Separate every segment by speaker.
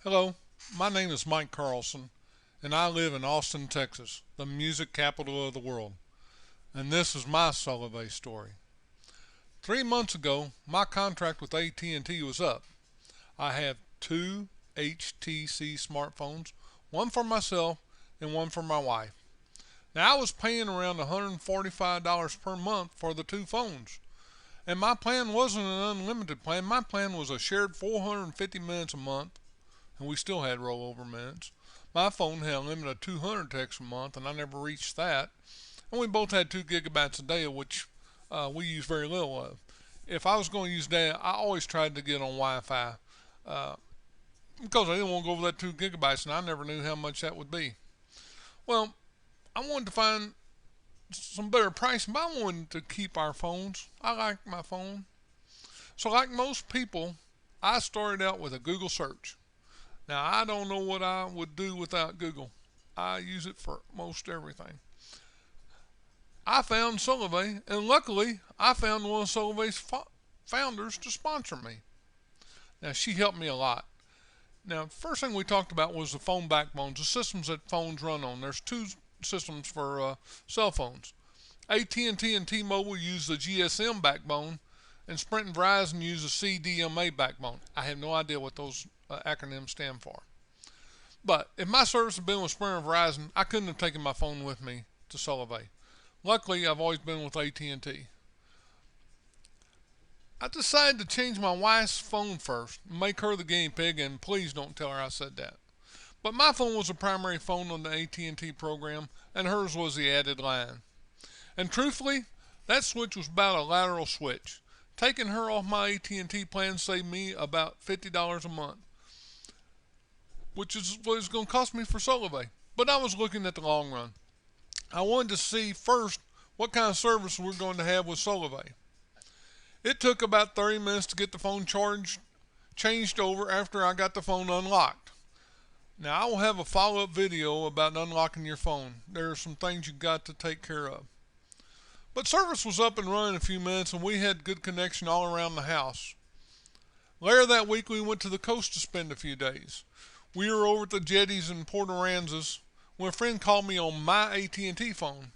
Speaker 1: Hello, my name is Mike Carlson, and I live in Austin, Texas, the music capital of the world. And this is my Solavei story. 3 months ago, my contract with AT&T was up. I have two HTC smartphones, one for myself and one for my wife. Now I was paying around $145 per month for the two phones. And my plan wasn't an unlimited plan. My plan was a shared 450 minutes a month, and we still had rollover minutes. My phone had a limit of 200 texts a month, and I never reached that. And we both had 2 gigabytes a day, which we use very little of. If I was going to use data, I always tried to get on Wi-Fi uh, because I didn't want to go over that 2 gigabytes, and I never knew how much that would be. Well, I wanted to find some better pricing, but I wanted to keep our phones. I like my phone. So, like most people, I started out with a Google search. Now, I don't know what I would do without Google. I use it for most everything. I found Solavei, and luckily, I found one of Solavei's founders to sponsor me. Now, she helped me a lot. Now, first thing we talked about was the phone backbones, the systems that phones run on. There's two systems for cell phones. AT&T and T-Mobile use the GSM backbone, and Sprint and Verizon use the CDMA backbone. I have no idea what those acronyms stand for. But if my service had been with Sprint or Verizon, I couldn't have taken my phone with me to Solavei. Luckily, I've always been with AT&T. I decided to change my wife's phone first, make her the guinea pig, and please don't tell her I said that. But my phone was the primary phone on the AT&T program, and hers was the added line. And truthfully, that switch was about a lateral switch. Taking her off my AT&T plan saved me about $50 a month, which is what it's going to cost me for Solavei. But I was looking at the long run. I wanted to see first what kind of service we're going to have with Solavei. It took about 30 minutes to get the phone changed over after I got the phone unlocked. Now I will have a follow-up video about unlocking your phone. There are some things you got to take care of. But service was up and running in a few minutes, and we had good connection all around the house. Later that week, we went to the coast to spend a few days. We were over at the jetties in Port Aransas when a friend called me on my AT&T phone.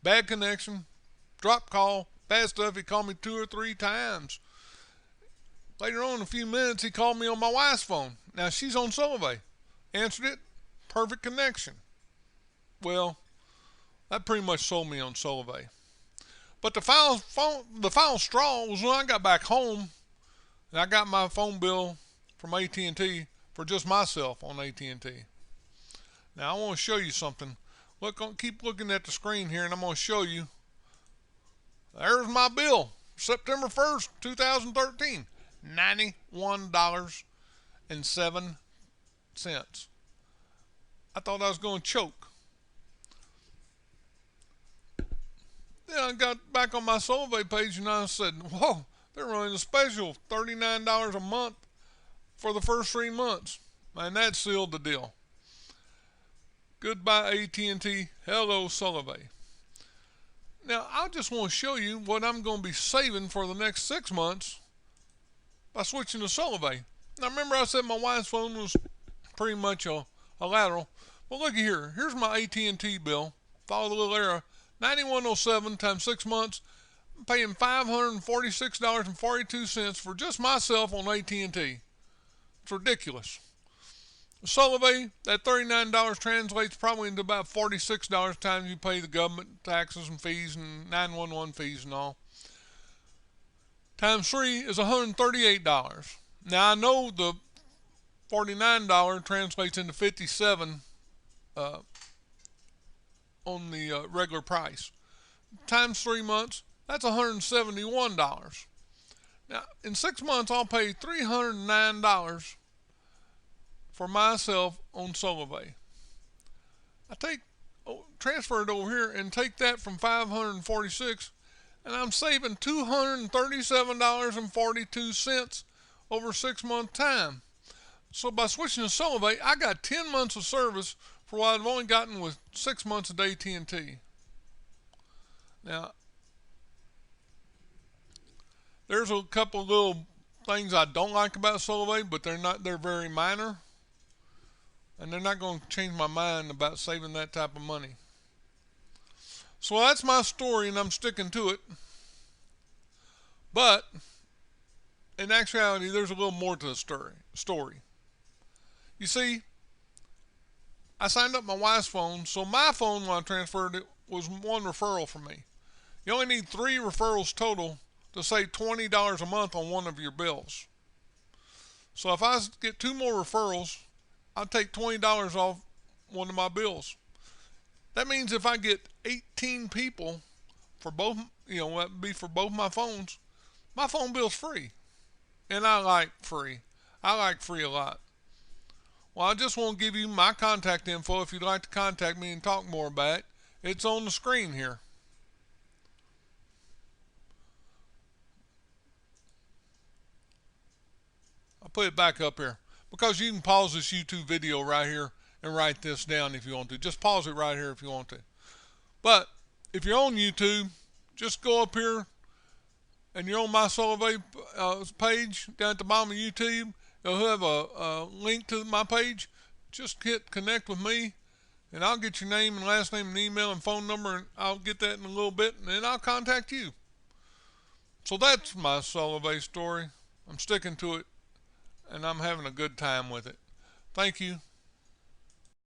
Speaker 1: Bad connection, drop call, bad stuff. He called me 2 or 3 times. Later on, in a few minutes, he called me on my wife's phone. Now she's on Solavei. Answered it, perfect connection. Well, that pretty much sold me on Solavei. But the final straw was when I got back home and I got my phone bill from AT&T for just myself on AT&T. Now I want to show you something. Keep looking at the screen here, and I'm going to show you. There's my bill, September 1st, 2013, $91.07. I thought I was going to choke. Then I got back on my Solavei page and I said, whoa, they're running a special, $39 a month for the first 3 months. And that sealed the deal. Goodbye AT&T, hello Solavei. Now I just want to show you what I'm going to be saving for the next 6 months by switching to Solavei. Now remember I said my wife's phone was pretty much a lateral. Well, look here. Here's my AT&T bill. Follow the little arrow. $91.07 times 6 months. I'm paying $546.42 for just myself on AT&T. It's ridiculous. Solavei, that $39 translates probably into about $46 times you pay the government taxes and fees and 911 fees and all. Times 3 is $138. Now I know the $49 translates into $57 on the regular price. Times 3 months, that's $171. Now, in 6 months, I'll pay $309 for myself on Solavei. Transfer it over here and take that from $546, and I'm saving $237.42 over 6 month time. So by switching to Solavei, I got 10 months of service for what I've only gotten with 6 months of AT&T. Now, there's a couple of little things I don't like about Solavei, but they're very minor. and they're not going to change my mind about saving that type of money. So that's my story, and I'm sticking to it. But in actuality, there's a little more to the story. You see, I signed up my wife's phone, so my phone when I transferred it was one referral for me. You only need 3 referrals total to save $20 a month on one of your bills. So if I get 2 more referrals, I'll take $20 off one of my bills. That means if I get 18 people for both, that'd be for both my phone bill's free. And I like free. I like free a lot. Well, I just want to give you my contact info if you'd like to contact me and talk more about it. It's on the screen here. I'll put it back up here because you can pause this YouTube video right here and write this down if you want to. Just pause it right here if you want to. But if you're on YouTube, just go up here and you're on my Solavei page down at the bottom of YouTube. It'll have a link to my page. Just hit connect with me, and I'll get your name and last name and email and phone number, and I'll get that in a little bit, and then I'll contact you. So that's my Solavei story. I'm sticking to it, and I'm having a good time with it. Thank you.